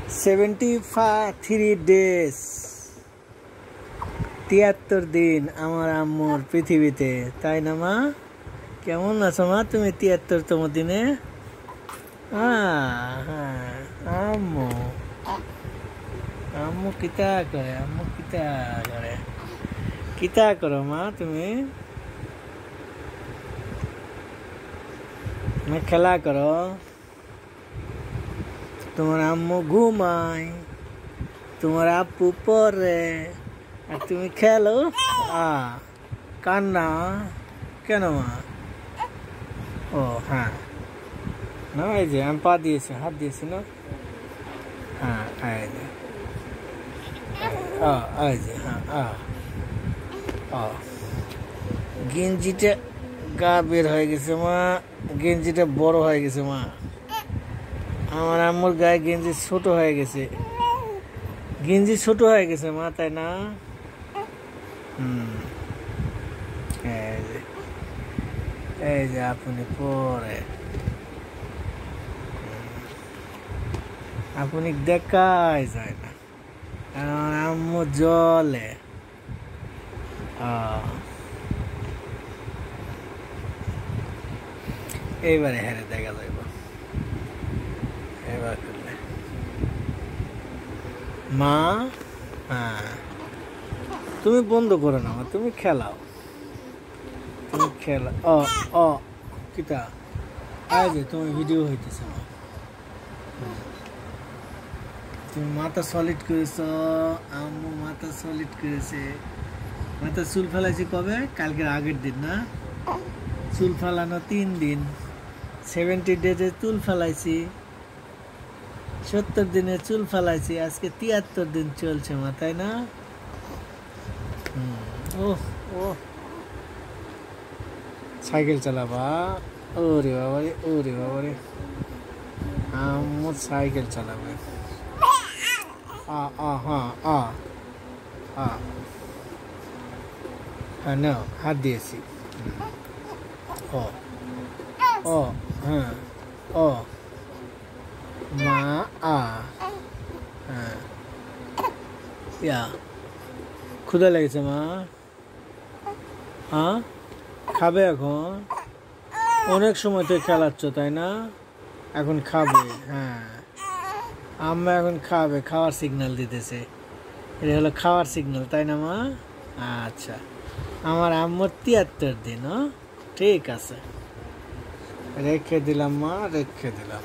73 days 73 দিন আমার আম্মুর পৃথিবীতে, তাই না মা? কেমন আছো মা তুমি 73তম দিনে? হ্যাঁ, আম্মু আম্মু কিতা করে কিতা করো মা তুমি? খেলা করো? তোমার আম্মু ঘুমায়, তোমার আপু পরে, আর তুমি খেলো। কান্না কেন মা? ও হ্যাঁ, না এই যে আমি পা দিয়েছি, হাত দিয়েছি না? হ্যাঁ এই যে এই যে হ্যাঁ গেঞ্জিটা গা বের হয়ে গেছে মা, গেঞ্জিটা বড় হয়ে গেছে মা। আমার আম্মুর গায়ে গেঞ্জি ছোট হয়ে গেছে, গেঞ্জি ছোট হয়ে গেছে মা, তাই না? এই যে আপনি পরে আপনি দেখাই যায় না, কারণ আম্মু জলে। এইবারে হেরে দেখা যাইব, এবার করলে মা। হ্যাঁ, তুমি বন্ধ করো না মা, তুমি খেলাও, তুমি খেলা। কিতা আয় যে তুমি ভিডিও হইতেছে মা, তুমি মাথা সলিড করেছ, আম্মু মাথা সলিড করেছে। মাথা চুল ফেলাইছি কবে? কালকের আগের দিন না? চুল ফেলানো 3 দিন, 70 ডেজে চুল ফেলাইছি, 70 দিনে চুল ফেলাইছি, আজকে 73 দিন চলছে মা, তাই না? সাইকেল চালাবা? ওরে বাবারে, ওরে বাবারে, আম্মু সাইকেল চালাবে। হ্যাঁ নাও, হাত দিয়েছি। হ্যাঁ মা হ্যাঁ ক্ষুধা লেগেছে মা? হ্যাঁ খাবে এখন? অনেক সময় থেকে খেলাচ্ছ তাই না? এখন খাবে। হ্যাঁ, আম্মা এখন খাবে, খাওয়ার সিগন্যাল দিতেছে। এটা হলো খাওয়ার সিগন্যাল, তাই না মা? আচ্ছা, আমার আম্মুর 73 দিন। ঠিক আছে, রেখে দিলাম মা, রেখে দিলাম।